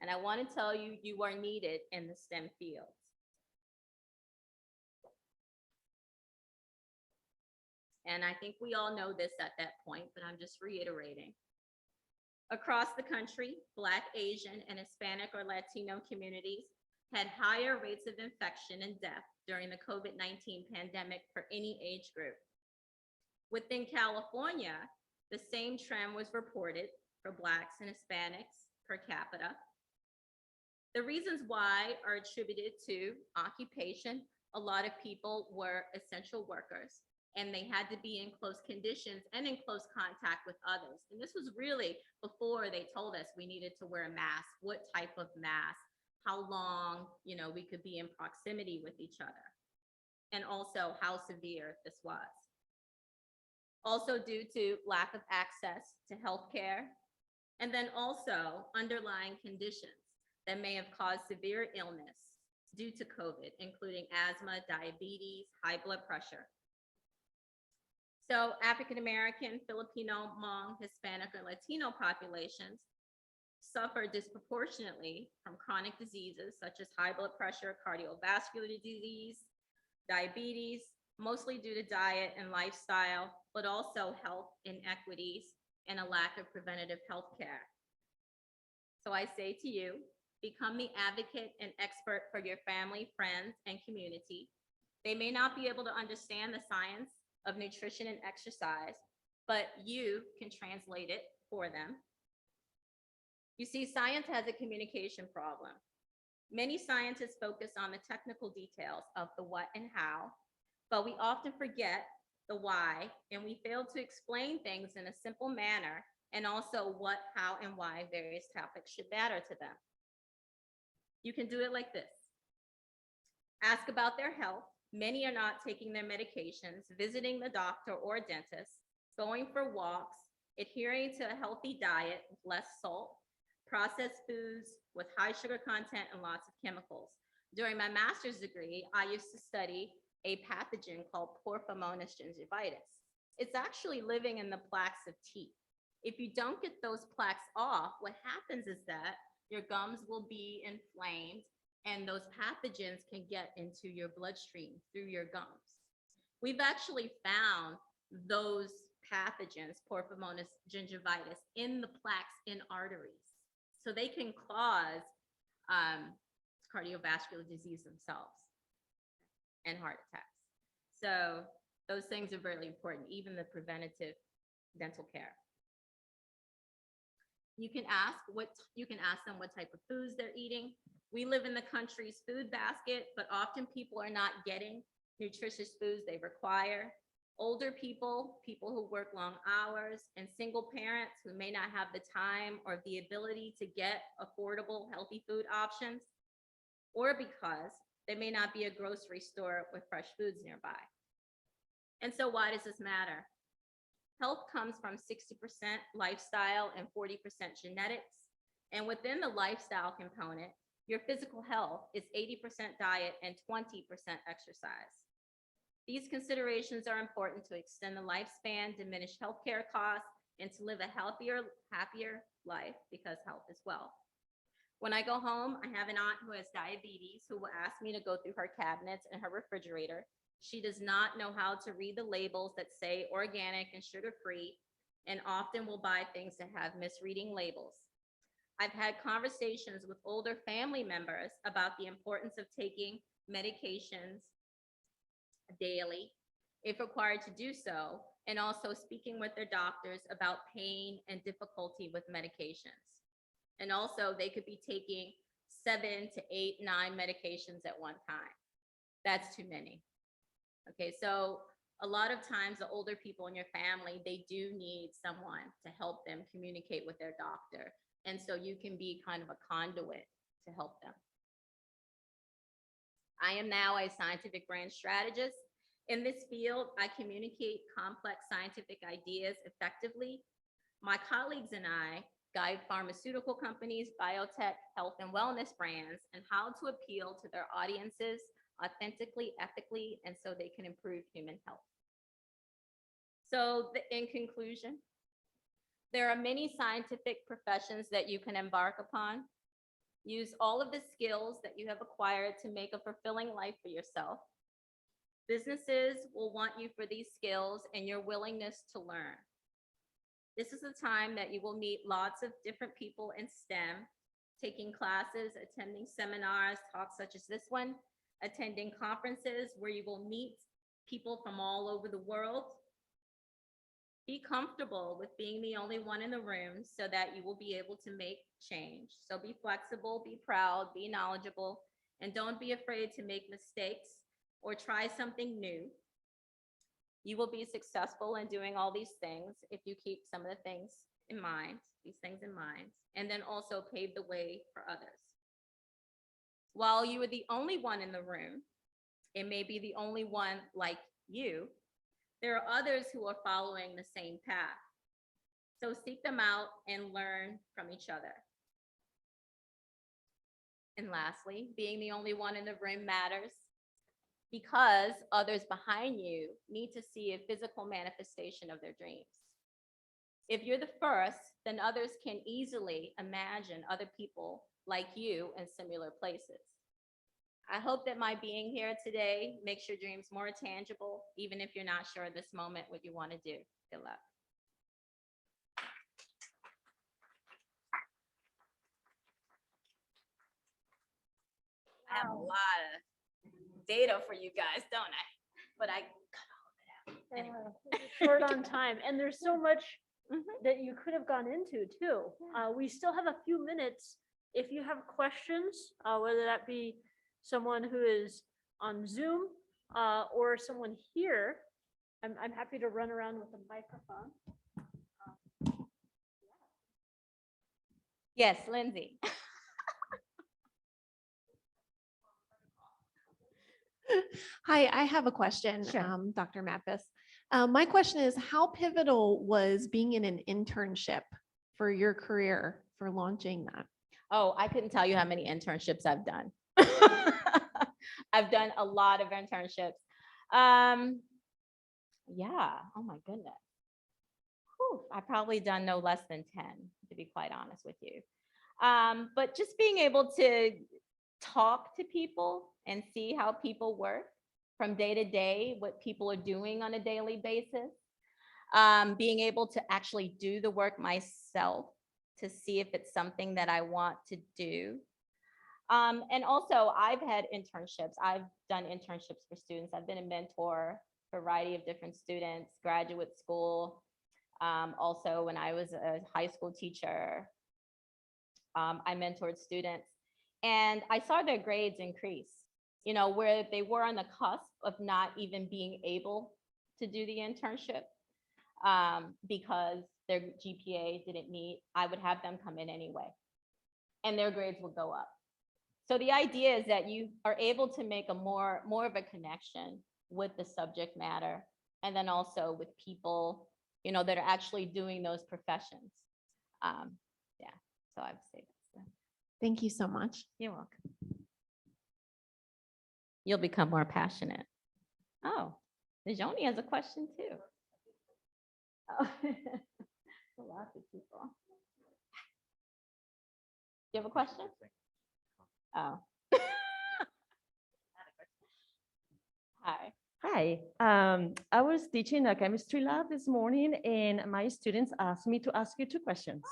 And I want to tell you, you are needed in the STEM fields. And I think we all know this at that point, but I'm just reiterating. Across the country, Black, Asian, and Hispanic or Latino communities had higher rates of infection and death during the COVID-19 pandemic for any age group. Within California, the same trend was reported for Blacks and Hispanics per capita. The reasons why are attributed to occupation. A lot of people were essential workers, and they had to be in close conditions and in close contact with others. And this was really before they told us we needed to wear a mask, what type of mask, how long, we could be in proximity with each other, and also how severe this was. Also due to lack of access to healthcare, and then also underlying conditions that may have caused severe illness due to COVID, including asthma, diabetes, high blood pressure. So African-American, Filipino, Hmong, Hispanic, or Latino populations suffer disproportionately from chronic diseases such as high blood pressure, cardiovascular disease, diabetes, mostly due to diet and lifestyle, but also health inequities and a lack of preventative health care. So I say to you, become the advocate and expert for your family, friends, and community. They may not be able to understand the science of nutrition and exercise, but you can translate it for them. You see, science has a communication problem. Many scientists focus on the technical details of the what and how, but we often forget the why, and we fail to explain things in a simple manner, and also what, how, and why various topics should matter to them. You can do it like this. Ask about their health. Many are not taking their medications, visiting the doctor or dentist, going for walks, adhering to a healthy diet with less salt, processed foods with high sugar content and lots of chemicals. During my master's degree, I used to study a pathogen called Porphyromonas gingivitis. It's actually living in the plaques of teeth. If you don't get those plaques off, what happens is that your gums will be inflamed and those pathogens can get into your bloodstream through your gums. We've actually found those pathogens, Porphyromonas gingivitis, in the plaques in arteries. So they can cause cardiovascular disease themselves and heart attacks. So those things are really important, even the preventative dental care. You can ask them what type of foods they're eating. We live in the country's food basket, but often people are not getting nutritious foods they require. Older people, people who work long hours, and single parents who may not have the time or the ability to get affordable, healthy food options, or because there may not be a grocery store with fresh foods nearby. And so why does this matter? Health comes from 60% lifestyle and 40% genetics. And within the lifestyle component, your physical health is 80% diet and 20% exercise. These considerations are important to extend the lifespan, diminish healthcare costs, and to live a healthier, happier life, because health is wealth. When I go home, I have an aunt who has diabetes who will ask me to go through her cabinets and her refrigerator. She does not know how to read the labels that say organic and sugar-free, and often will buy things that have misreading labels. I've had conversations with older family members about the importance of taking medications daily, if required to do so, and also speaking with their doctors about pain and difficulty with medications. And also they could be taking 7 to 8, 9 medications at one time. That's too many. Okay, so a lot of times the older people in your family, they do need someone to help them communicate with their doctor. And so you can be kind of a conduit to help them. I am now a scientific brand strategist. In this field, I communicate complex scientific ideas effectively. My colleagues and I guide pharmaceutical companies, biotech, health and wellness brands, and how to appeal to their audiences authentically, ethically, and so they can improve human health. So in conclusion, there are many scientific professions that you can embark upon. Use all of the skills that you have acquired to make a fulfilling life for yourself. Businesses will want you for these skills and your willingness to learn. This is the time that you will meet lots of different people in STEM, taking classes, attending seminars, talks such as this one, attending conferences where you will meet people from all over the world. Be comfortable with being the only one in the room so that you will be able to make change. So be flexible, be proud, be knowledgeable, and don't be afraid to make mistakes or try something new. You will be successful in doing all these things if you keep some of the things in mind, and then also pave the way for others. While you are the only one in the room, it may be the only one like you, there are others who are following the same path. So seek them out and learn from each other. And lastly, being the only one in the room matters because others behind you need to see a physical manifestation of their dreams. If you're the first, then others can easily imagine other people like you in similar places. I hope that my being here today makes your dreams more tangible, even if you're not sure at this moment what you want to do. Good luck. I have a lot of data for you guys, don't I? But I cut all of it out. Anyway. Short on time, and there's so much that you could have gone into too. We still have a few minutes if you have questions, whether that be someone who is on Zoom or someone here, I'm happy to run around with a microphone. Yes, Lindsay. Hi, I have a question, Sure. Dr. Madfis. My question is, how pivotal was being in an internship for your career for launching that? Oh, I couldn't tell you how many internships I've done. I've done a lot of internships. Yeah, oh my goodness. Whew, I've probably done no less than 10, to be quite honest with you. But just being able to talk to people and see how people work from day to day, what people are doing on a daily basis, being able to actually do the work myself to see if it's something that I want to do. And also I've had internships. I've done internships for students. I've been a mentor for a variety of different students, graduate school. Also, when I was a high school teacher, I mentored students and I saw their grades increase, you know, where they were on the cusp of not even being able to do the internship because their GPA didn't meet. I would have them come in anyway and their grades would go up. So the idea is that you are able to make a more of a connection with the subject matter and then also with people, you know, that are actually doing those professions. Yeah, so I would say that's it. Thank you so much. You're welcome. You'll become more passionate. Oh, Najoni has a question too. Oh, lots of people. You have a question? Oh. Hi. Hi, I was teaching a chemistry lab this morning and my students asked me to ask you 2 questions.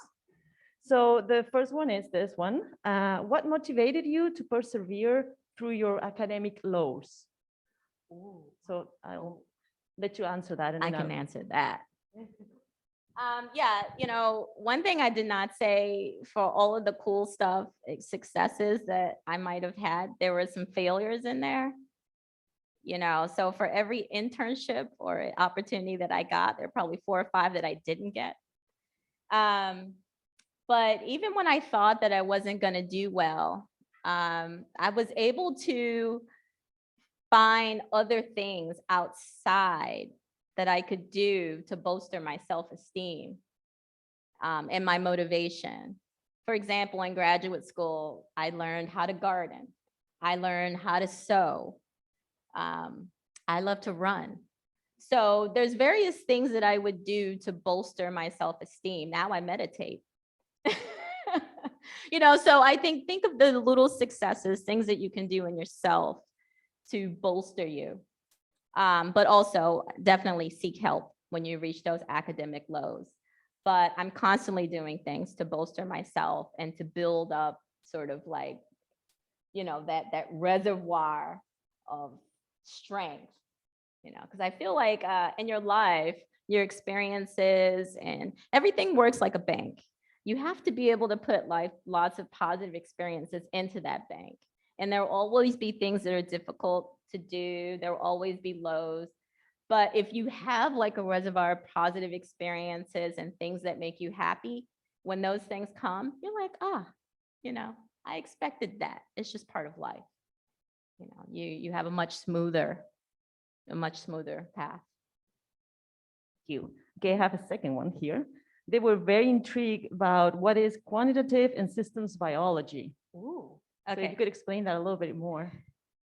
So the first one is this one. What motivated you to persevere through your academic lows? So I'll let you answer that. And I then can answer that. Yeah, you know, one thing I did not say for all of the cool stuff, successes that I might have had, there were some failures in there. You know, so for every internship or opportunity that I got, there are probably 4 or 5 that I didn't get. But even when I thought that I wasn't going to do well, I was able to find other things outside that I could do to bolster my self-esteem and my motivation. For example, in graduate school, I learned how to garden. I learned how to sew. I love to run. So there's various things that I would do to bolster my self-esteem. Now I meditate. You know, so I think of the little successes, things that you can do in yourself to bolster you. But also definitely seek help when you reach those academic lows. But I'm constantly doing things to bolster myself and to build up sort of like, you know, that reservoir of strength, you know, because I feel like in your life, your experiences and everything works like a bank. You have to be able to put lots of positive experiences into that bank. And there will always be things that are difficult to do. There will always be lows. But if you have like a reservoir of positive experiences and things that make you happy, when those things come, you're like, you know, I expected that. It's just part of life. You know, you have a much smoother path. you. Okay, I have a second one here. They were very intrigued about what is quantitative and systems biology. Ooh, So if okay. you could explain that a little bit more.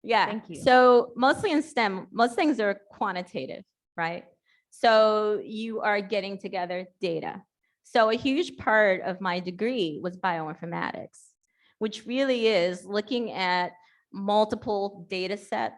Yeah. Thank you. So mostly in STEM, most things are quantitative, right? So you are getting together data. So a huge part of my degree was bioinformatics, which really is looking at multiple data sets.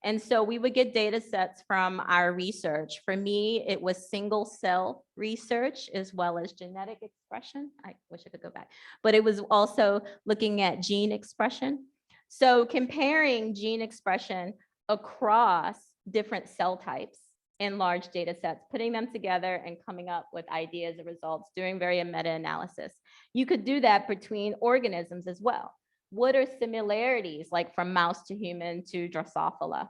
And so we would get data sets from our research. For me, it was single cell research as well as genetic expression. I wish I could go back, but it was also looking at gene expression. So comparing gene expression across different cell types in large data sets, putting them together and coming up with ideas and results, doing very meta-analysis. You could do that between organisms as well. What are similarities, like from mouse to human to Drosophila?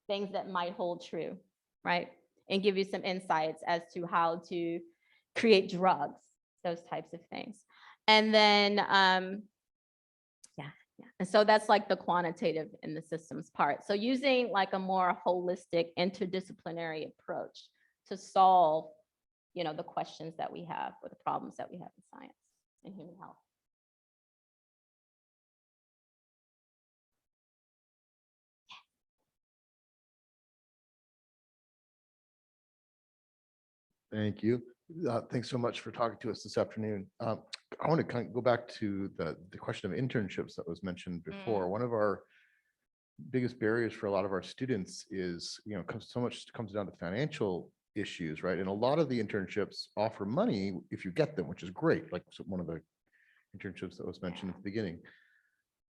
Things that might hold true, right? And give you some insights as to how to create drugs, those types of things. And then, and so that's like the quantitative in the systems part. So using like a more holistic interdisciplinary approach to solve, the questions that we have or the problems that we have in science and human health. Thank you. Thanks so much for talking to us this afternoon. I want to kind of go back to the question of internships that was mentioned before. One of our biggest barriers for a lot of our students is, so much comes down to financial issues, right? And a lot of the internships offer money if you get them, which is great. Like one of the internships that was mentioned at the beginning.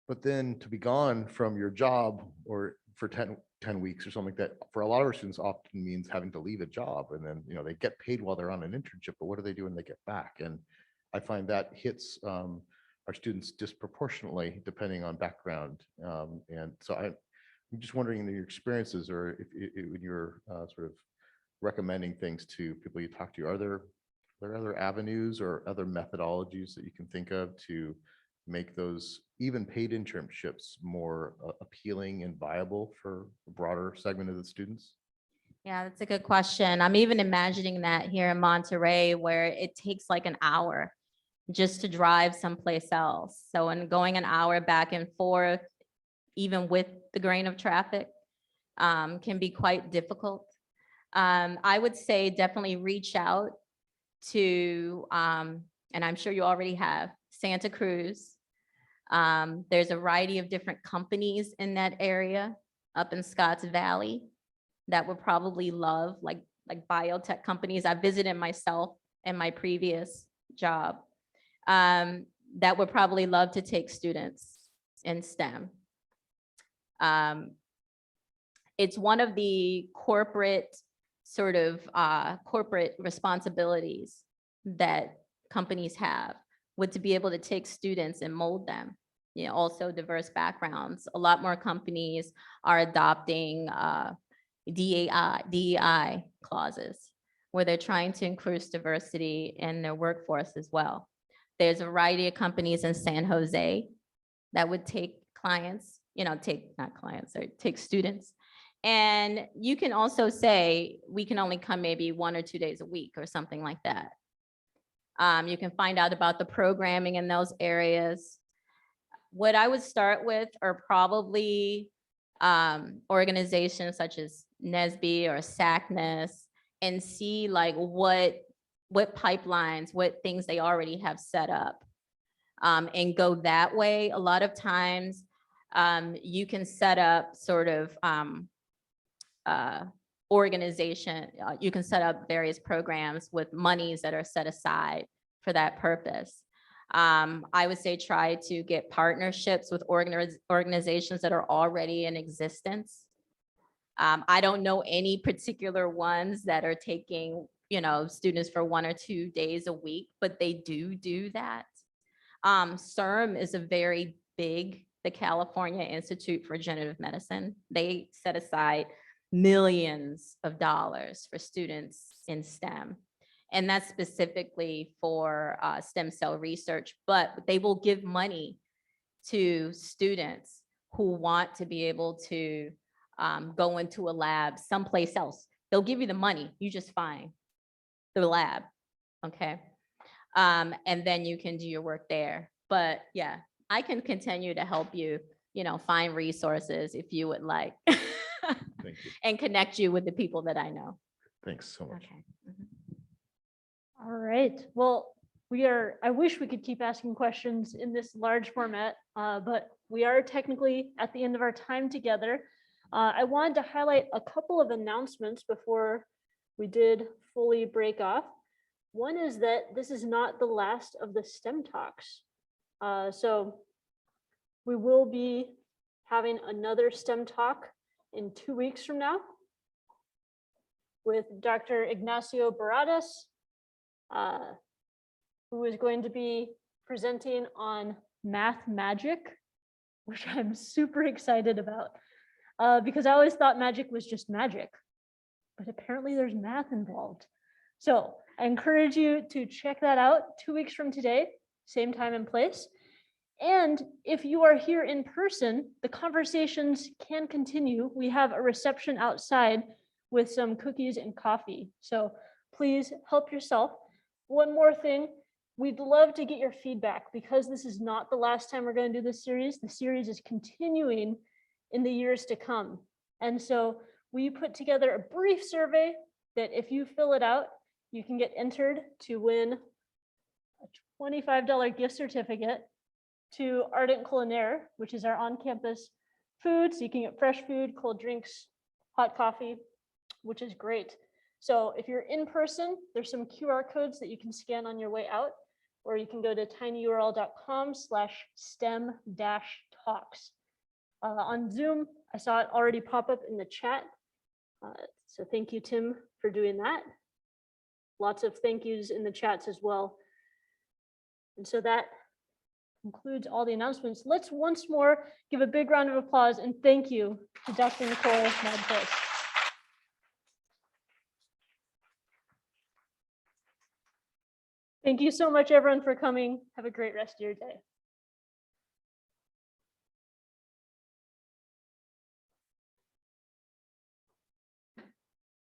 But then to be gone from your job or for 10 weeks or something like that, for a lot of our students often means having to leave a job. And then, they get paid while they're on an internship, but what do they do when they get back? And I find that hits our students disproportionately depending on background. And so I'm just wondering in your experiences, or if when you're sort of recommending things to people you talk to, are there other avenues or other methodologies that you can think of to make those even paid internships more appealing and viable for a broader segment of the students? Yeah, that's a good question. I'm even imagining that here in Monterey, where it takes like an hour just to drive someplace else. So, and going an hour back and forth, even with the grain of traffic, can be quite difficult. I would say definitely reach out to, and I'm sure you already have, Santa Cruz. There's a variety of different companies in that area up in Scotts Valley that would probably love, like biotech companies. I visited myself in my previous job, that would probably love to take students in STEM. It's one of the corporate corporate responsibilities that companies have, would to be able to take students and mold them, also diverse backgrounds. A lot more companies are adopting DEI clauses, where they're trying to increase diversity in their workforce as well. There's a variety of companies in San Jose that would take clients, take students. And you can also say, we can only come maybe 1 or 2 days a week or something like that. You can find out about the programming in those areas. What I would start with are probably organizations such as NSBE or SACNAS, and see like what pipelines, what things they already have set up, and go that way. A lot of times you can set up sort of organization, you can set up various programs with monies that are set aside for that purpose. I would say try to get partnerships with organizations that are already in existence. I don't know any particular ones that are taking, students for 1 or 2 days a week, but they do that. CIRM is a very big, the California Institute for Regenerative Medicine. They set aside millions of dollars for students in STEM. And that's specifically for stem cell research, but they will give money to students who want to be able to go into a lab someplace else. They'll give you the money, you just find the lab, okay? And then you can do your work there. But yeah, I can continue to help you, find resources if you would like. Thank you. And connect you with the people that I know. Thanks so much. Okay. All right. Well, I wish we could keep asking questions in this large format, but we are technically at the end of our time together. I wanted to highlight a couple of announcements before we did fully break off. One is that this is not the last of the STEM talks. So we will be having another STEM talk in 2 weeks from now, with Dr. Ignacio Baradas, who is going to be presenting on math magic, which I'm super excited about because I always thought magic was just magic, but apparently there's math involved. So I encourage you to check that out 2 weeks from today, same time and place. And if you are here in person, the conversations can continue. We have a reception outside with some cookies and coffee. So please help yourself. One more thing, we'd love to get your feedback because this is not the last time we're going to do this series. The series is continuing in the years to come. And so we put together a brief survey that if you fill it out, you can get entered to win a $25 gift certificate to Ardent Culinaire, which is our on-campus food. So you can get fresh food, cold drinks, hot coffee, which is great. So if you're in person, there's some QR codes that you can scan on your way out, or you can go to tinyurl.com/STEM-talks. On Zoom, I saw it already pop up in the chat. So thank you, Tim, for doing that. Lots of thank yous in the chats as well. And so that concludes all the announcements. Let's once more give a big round of applause and thank you to Dr. Nicole Madfis. Thank you so much, everyone, for coming. Have a great rest of your day.